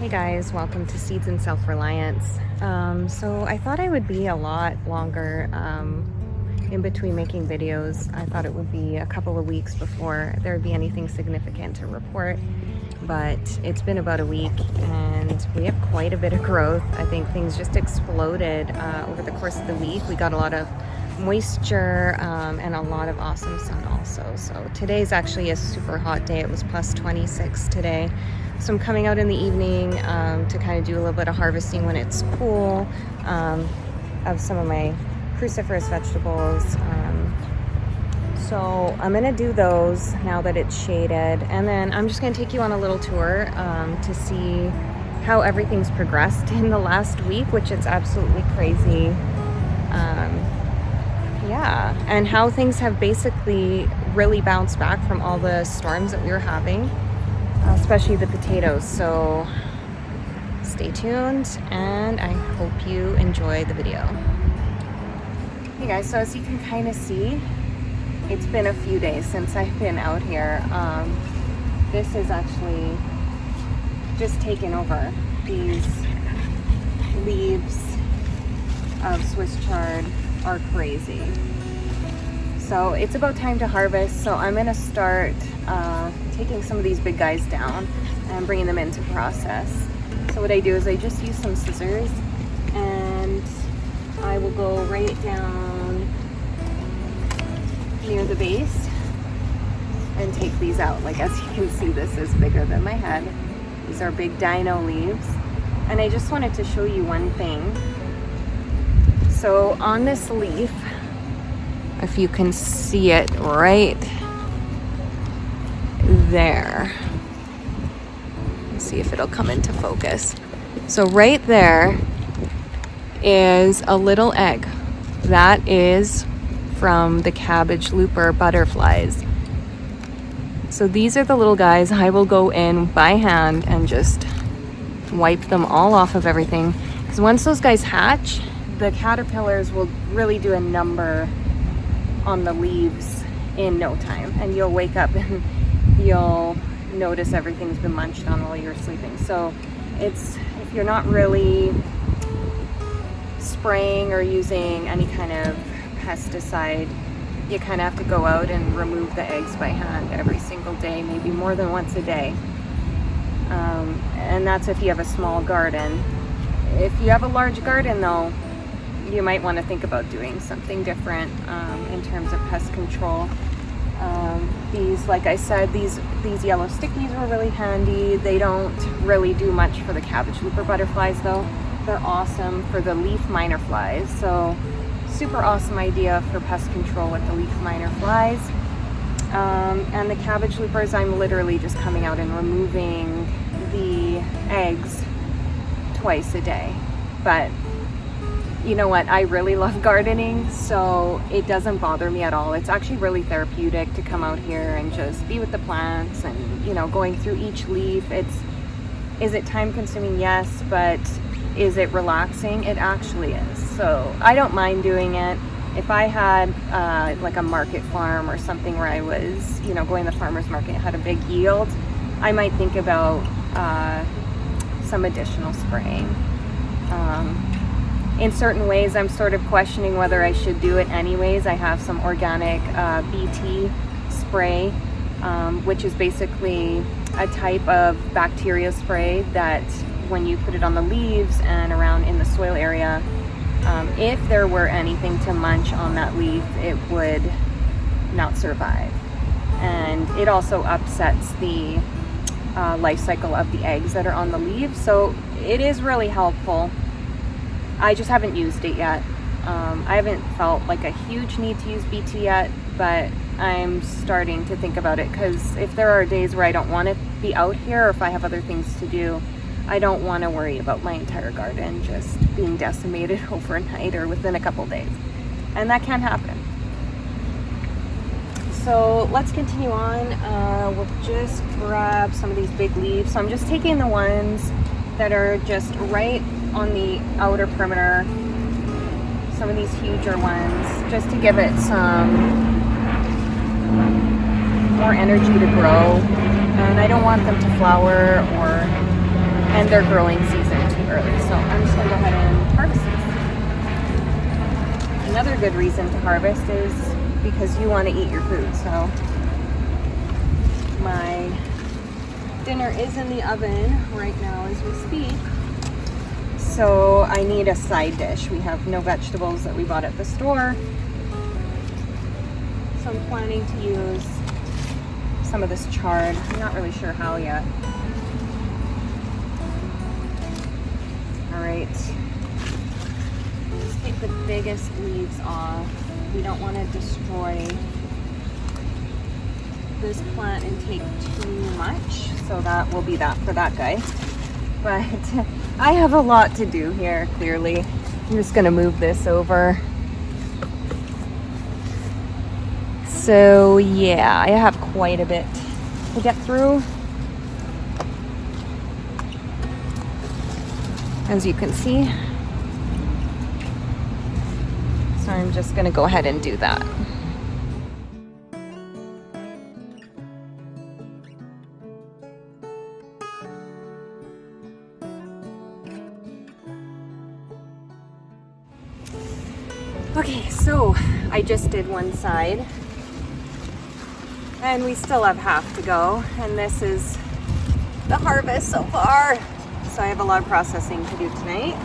Hey guys, welcome to Seeds and Self-Reliance. So I thought I would be a lot longer in between making videos. I thought it would be a couple of weeks before there would be anything significant to report, but it's been about a week and we have quite a bit of growth. I think things just exploded over the course of the week. We got a lot of moisture and a lot of awesome sun also. So today's actually a super hot day. It was plus 26 today. So I'm coming out in the evening to kind of do a little bit of harvesting when it's cool of some of my cruciferous vegetables. So I'm gonna do those now that it's shaded, and then I'm just gonna take you on a little tour to see how everything's progressed in the last week, which is absolutely crazy. Yeah, and how things have basically really bounced back from all the storms that we were having, especially the potatoes. So stay tuned and I hope you enjoy the video. Hey guys, so as you can kind of see, it's been a few days since I've been out here. This is actually just taken over. These leaves of Swiss chard are crazy. So it's about time to harvest, so I'm gonna start taking some of these big guys down and bringing them in to process. So what I do is I just use some scissors and I will go right down near the base and take these out. Like, as you can see, this is bigger than my head. These are big dino leaves. And I just wanted to show you one thing. So on this leaf, if you can see it right there, let's see if it'll come into focus. So right there is a little egg. That is from the cabbage looper butterflies. So these are the little guys. I will go in by hand and just wipe them all off of everything, because once those guys hatch, the caterpillars will really do a number on the leaves in no time, and you'll wake up and you'll notice everything's been munched on while you're sleeping. So it's, if you're not really spraying or using any kind of pesticide, you kind of have to go out and remove the eggs by hand every single day, maybe more than once a day. And that's if you have a small garden. If you have a large garden though, you might want to think about doing something different in terms of pest control. These, like I said, these yellow stickies were really handy. They don't really do much for the cabbage looper butterflies though. They're awesome for the leaf miner flies. So super awesome idea for pest control with the leaf miner flies. And the cabbage loopers, I'm literally just coming out and removing the eggs twice a day. But you know what, I really love gardening, so it doesn't bother me at all. It's actually really therapeutic to come out here and just be with the plants and, you know, going through each leaf. Is it time consuming? Yes, but is it relaxing? It actually is. So I don't mind doing it. If I had like a market farm or something where I was, you know, going to the farmer's market and had a big yield, I might think about some additional spraying. In certain ways, I'm sort of questioning whether I should do it anyways. I have some organic BT spray, which is basically a type of bacteria spray that when you put it on the leaves and around in the soil area, if there were anything to munch on that leaf, it would not survive. And it also upsets the life cycle of the eggs that are on the leaves. So it is really helpful. I just haven't used it yet. I haven't felt like a huge need to use BT yet, but I'm starting to think about it, because if there are days where I don't want to be out here, or if I have other things to do, I don't want to worry about my entire garden just being decimated overnight or within a couple days. And that can happen. So let's continue on. We'll just grab some of these big leaves. So I'm just taking the ones that are just right on the outer perimeter, some of these huger ones, just to give it some more energy to grow. And I don't want them to flower or and their growing season too early. So I'm just gonna go ahead and harvest these. Another good reason to harvest is because you want to eat your food. So my dinner is in the oven right now as we speak. So I need a side dish. We have no vegetables that we bought at the store. So I'm planning to use some of this chard. I'm not really sure how yet. All right. Just take the biggest leaves off. We don't want to destroy this plant and take too much. So that will be that for that guy. But I have a lot to do here, clearly. I'm just gonna move this over. So yeah, I have quite a bit to get through. As you can see. So I'm just gonna go ahead and do that. Okay, so I just did one side and we still have half to go, and this is the harvest so far. So I have a lot of processing to do tonight.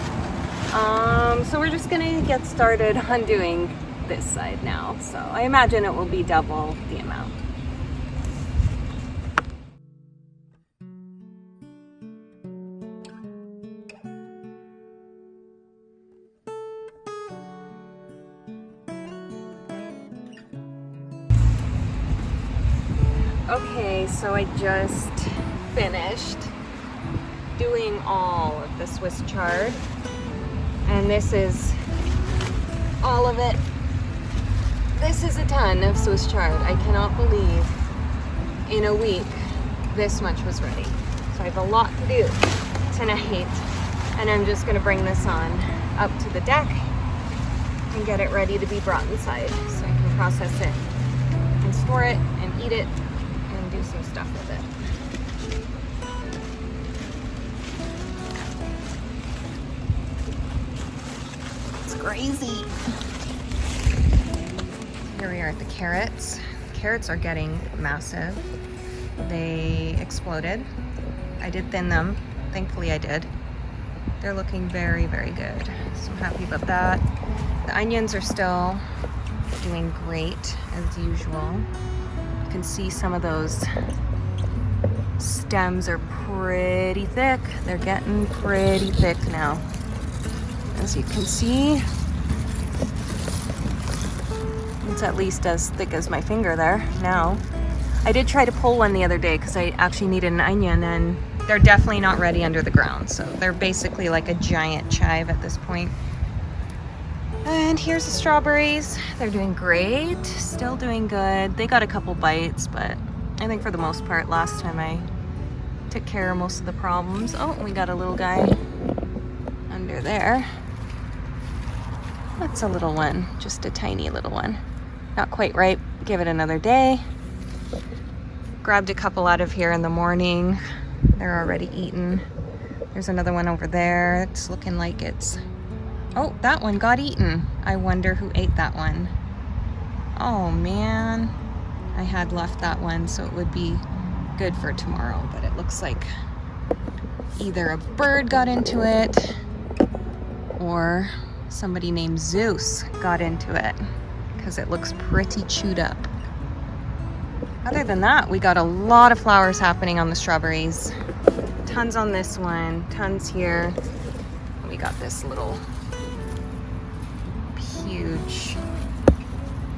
So we're just gonna get started on doing this side now. So I imagine it will be double the amount. Okay, so I just finished doing all of the Swiss chard, and this is all of it. This is a ton of Swiss chard. I cannot believe in a week this much was ready. So I have a lot to do tonight, and I'm just gonna bring this on up to the deck and get it ready to be brought inside so I can process it and store it and eat it and do some stuff with it. It's crazy. Here we are at the carrots. Carrots are getting massive. They exploded. I did thin them. Thankfully I did. They're looking very, very good. So I'm happy about that. The onions are still doing great as usual. You can see some of those stems are pretty thick. They're getting pretty thick now. As you can see, it's at least as thick as my finger there now. I did try to pull one the other day because I actually needed an onion, and they're definitely not ready under the ground. So they're basically like a giant chive at this point. And here's the strawberries. They're doing great, still doing good. They got a couple bites, but I think for the most part, last time I took care of most of the problems. Oh, we got a little guy under there. That's a little one, just a tiny little one. Not quite ripe, give it another day. Grabbed a couple out of here in the morning. They're already eaten. There's another one over there. It's looking like it's, oh, that one got eaten. I wonder who ate that one. Oh man, I had left that one so it would be good for tomorrow, but it looks like either a bird got into it or somebody named Zeus got into it because it looks pretty chewed up. Other than that, we got a lot of flowers happening on the strawberries. Tons on this one, tons here. We got this little huge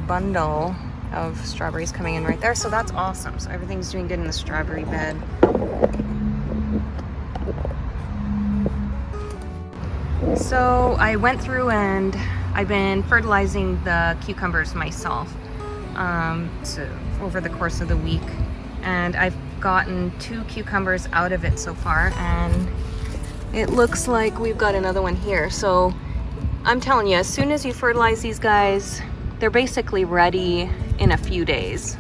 bundle of strawberries coming in right there, so that's awesome. So everything's doing good in the strawberry bed. So I went through and I've been fertilizing the cucumbers myself over the course of the week, and I've gotten 2 cucumbers out of it so far, and it looks like we've got another one here. So I'm telling you, as soon as you fertilize these guys, they're basically ready in a few days.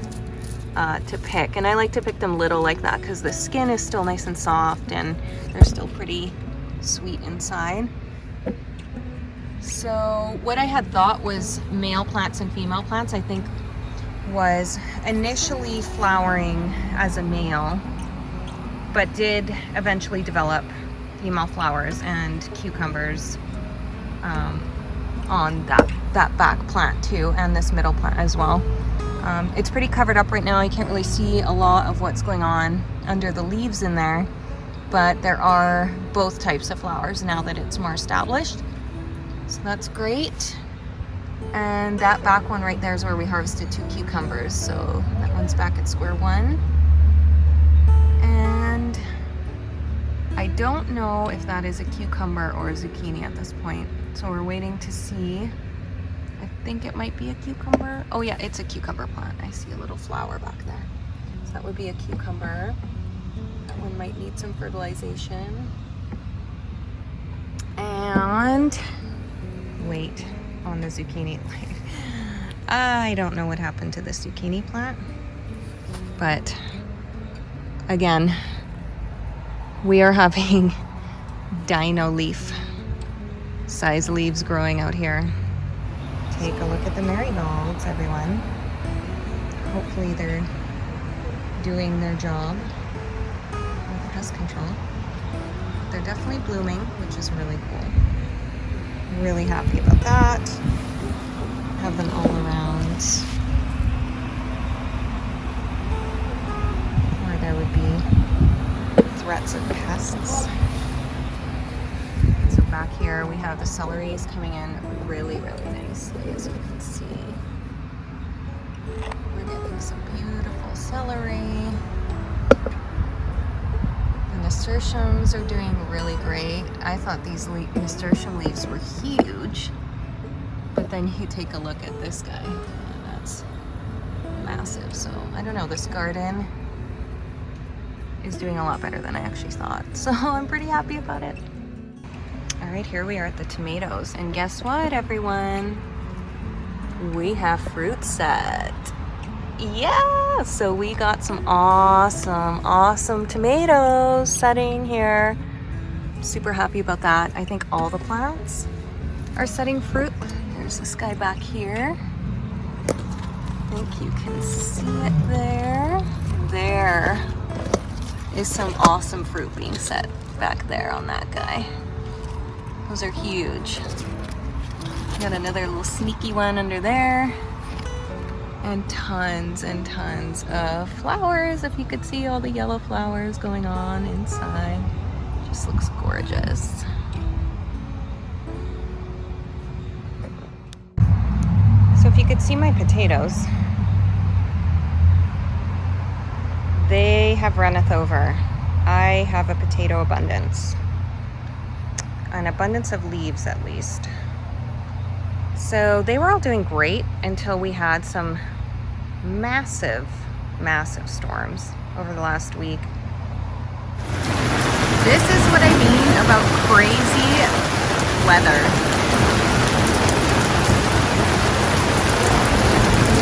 to pick. And I like to pick them little like that because the skin is still nice and soft and they're still pretty sweet inside. So what I had thought was male plants and female plants, I think was initially flowering as a male, but did eventually develop female flowers and cucumbers on that back plant too, and this middle plant as well. It's pretty covered up right now. You can't really see a lot of what's going on under the leaves in there, but there are both types of flowers now that it's more established. So that's great. And that back one right there is where we harvested 2 cucumbers. So that one's back at square one. And I don't know if that is a cucumber or a zucchini at this point. So we're waiting to see. I think it might be a cucumber. Oh yeah, it's a cucumber plant. I see a little flower back there. So that would be a cucumber. That one might need some fertilization. And wait on the zucchini. I don't know what happened to the zucchini plant, but again, we are having dino leaf size leaves growing out here. Take a look at the marigolds, everyone. Hopefully they're doing their job with pest control. They're definitely blooming, which is really cool. Really happy about that. Have them all around where there would be threats of pests. So back here we have the celeries coming in really, really nicely, as you can see. We're getting some beautiful celery. The nasturtiums are doing really great. I thought these nasturtium leaves were huge, but then you take a look at this guy, and that's massive. So I don't know, this garden is doing a lot better than I actually thought. So I'm pretty happy about it. All right, here we are at the tomatoes, and guess what, everyone? We have fruit set. Yeah, so we got some awesome tomatoes setting here. Super happy about that. I think all the plants are setting fruit. There's this guy back here. I think you can see it there. There is some awesome fruit being set back there on that guy. Those are huge. Got another little sneaky one under there. And tons of flowers. If you could see all the yellow flowers going on inside. Just looks gorgeous. So if you could see my potatoes, they have runneth over. I have a potato abundance. An abundance of leaves, at least. So they were all doing great until we had some massive storms over the last week. This is what I mean about crazy weather.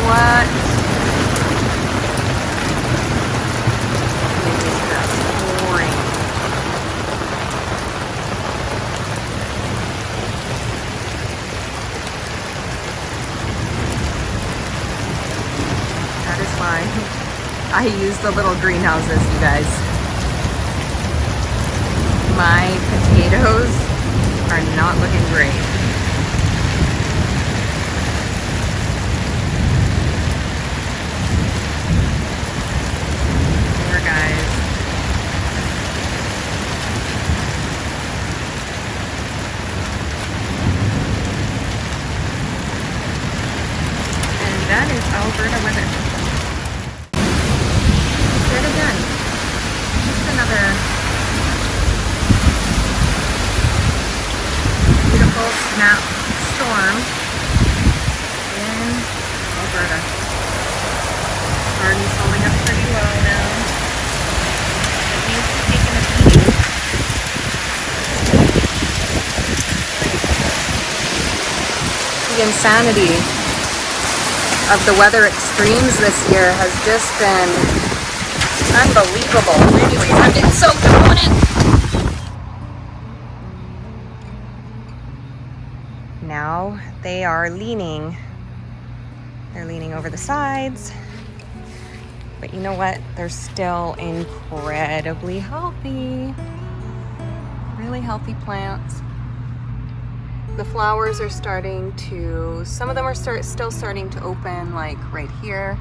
What? It is just pouring. That is why I use the little greenhouses, you guys. My potatoes are not looking great. Poor guys. And that is Alberta weather. Yet again, just another beautiful snap storm in Alberta. Garden's holding up pretty well now. It needs to take a beating. The insanity of the weather extremes this year has just been unbelievable. Anyways, I'm getting soaked on it. Now they are leaning. They're leaning over the sides. But you know what? They're still incredibly healthy. Really healthy plants. The flowers are starting to, some of them are still starting to open, like right here.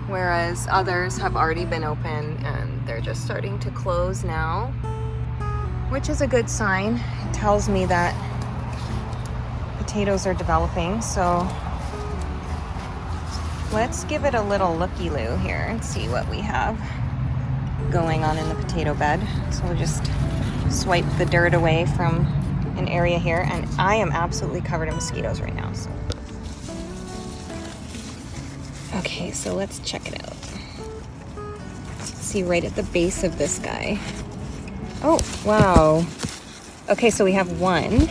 Whereas others have already been open and they're just starting to close now, which is a good sign. It tells me that potatoes are developing. So let's give it a little looky-loo here and see what we have going on in the potato bed. So we'll just swipe the dirt away from an area here, and I am absolutely covered in mosquitoes right now. So. Okay, so let's check it out. Let's see right at the base of this guy. Oh, wow. Okay, so we have one.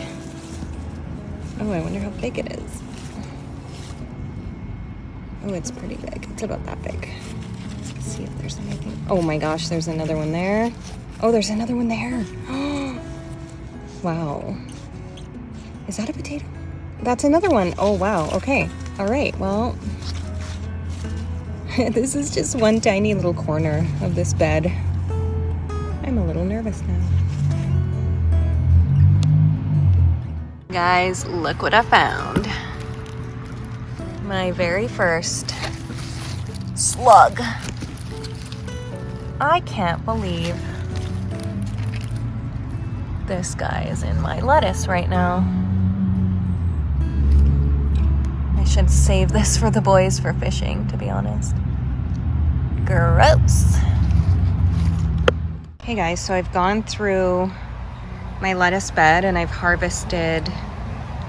Oh, I wonder how big it is. Oh, it's pretty big. It's about that big. Let's see if there's anything. Oh my gosh, there's another one there. Oh, there's another one there. Wow. Is that a potato? That's another one. Oh, wow. Okay. All right. Well, this is just one tiny little corner of this bed. I'm a little nervous now. Guys, look what I found. My very first slug. I can't believe this guy is in my lettuce right now. I should save this for the boys for fishing, to be honest. Gross. Hey guys, so I've gone through my lettuce bed and I've harvested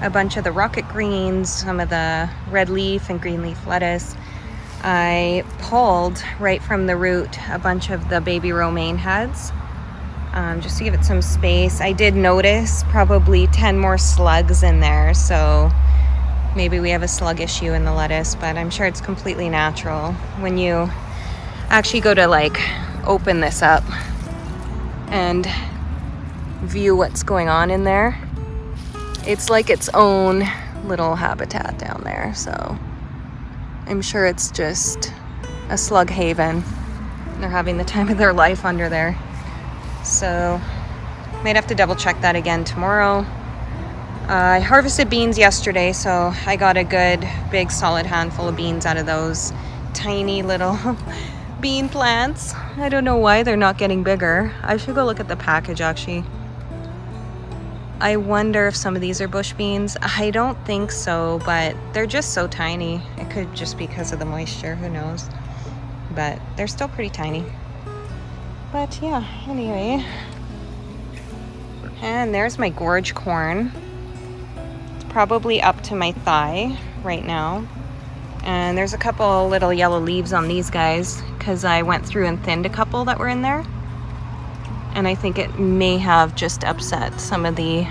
a bunch of the rocket greens, some of the red leaf and green leaf lettuce. I pulled right from the root a bunch of the baby romaine heads, just to give it some space. I did notice probably 10 more slugs in there, so maybe we have a slug issue in the lettuce, but I'm sure it's completely natural. When you actually go to like open this up and view what's going on in there, it's like its own little habitat down there, so I'm sure it's just a slug haven. They're having the time of their life under there. So, might have to double check that again tomorrow. I harvested beans yesterday, so I got a good big solid handful of beans out of those tiny little bean plants. I don't know why they're not getting bigger. I should go look at the package actually. I wonder if some of these are bush beans. I don't think so, but they're just so tiny. It could just be because of the moisture, who knows. But they're still pretty tiny. But yeah, anyway. And there's my gorge corn. It's probably up to my thigh right now. And there's a couple little yellow leaves on these guys because I went through and thinned a couple that were in there. And I think it may have just upset some of the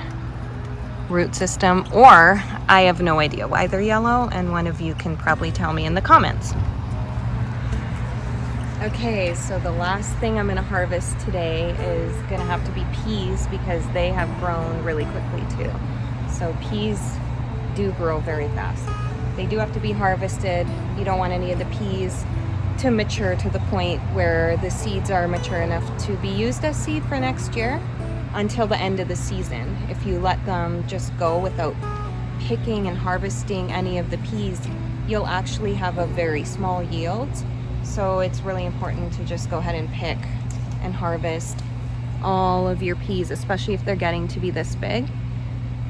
root system, or I have no idea why they're yellow, and one of you can probably tell me in the comments. Okay, so the last thing I'm going to harvest today is going to have to be peas because they have grown really quickly too. So peas do grow very fast. They do have to be harvested. You don't want any of the peas to mature to the point where the seeds are mature enough to be used as seed for next year until the end of the season. If you let them just go without picking and harvesting any of the peas, you'll actually have a very small yield. So it's really important to just go ahead and pick and harvest all of your peas, especially if they're getting to be this big.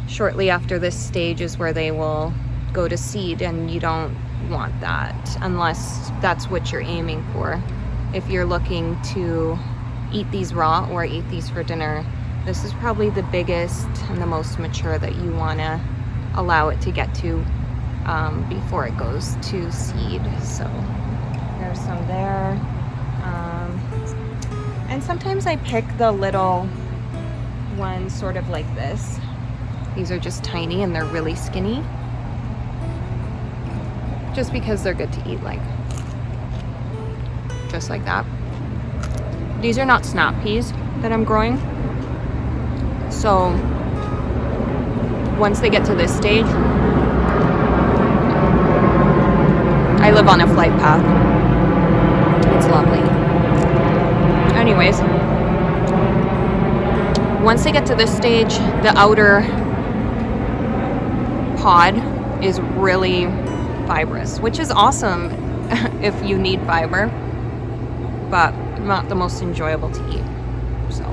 Shortly after this stage is where they will go to seed, and you don't want that unless that's what you're aiming for. If you're looking to eat these raw or eat these for dinner, this is probably the biggest and the most mature that you want to allow it to get to before it goes to seed. So there's some there. And sometimes I pick the little ones sort of like this. These are just tiny and they're really skinny. just because they're good to eat, like just like that. These are not snap peas that I'm growing, so once they get to this stage, I live on a flight path. It's lovely. Anyways, once they get to this stage, the outer pod is really fibrous, which is awesome if you need fiber, but not the most enjoyable to eat. So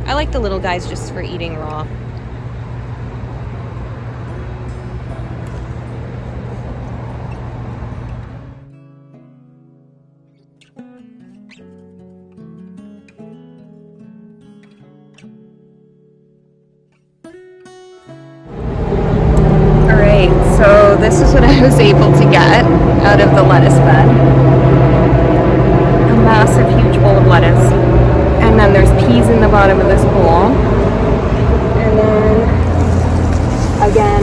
I like the little guys just for eating raw. So this is what I was able to get out of the lettuce bed. A massive, huge bowl of lettuce. And then there's peas in the bottom of this bowl. And then, again,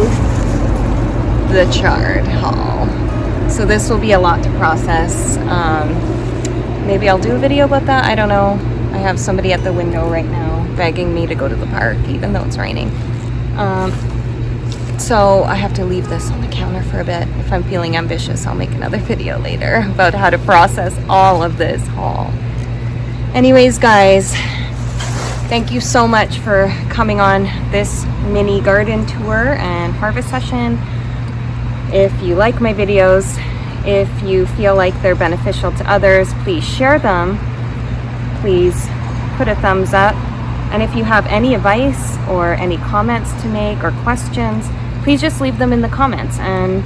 the chard hull. So this will be a lot to process. Maybe I'll do a video about that. I don't know. I have somebody at the window right now begging me to go to the park, even though it's raining. So I have to leave this on the counter for a bit. If I'm feeling ambitious, I'll make another video later about how to process all of this haul. Anyways, guys, thank you so much for coming on this mini garden tour and harvest session. If you like my videos, if you feel like they're beneficial to others, please share them. Please put a thumbs up. And if you have any advice or any comments to make or questions, please just leave them in the comments and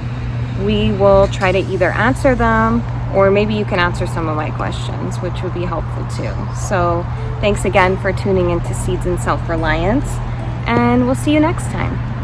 we will try to either answer them, or maybe you can answer some of my questions, which would be helpful too. So thanks again for tuning into Seeds and Self-Reliance, and we'll see you next time.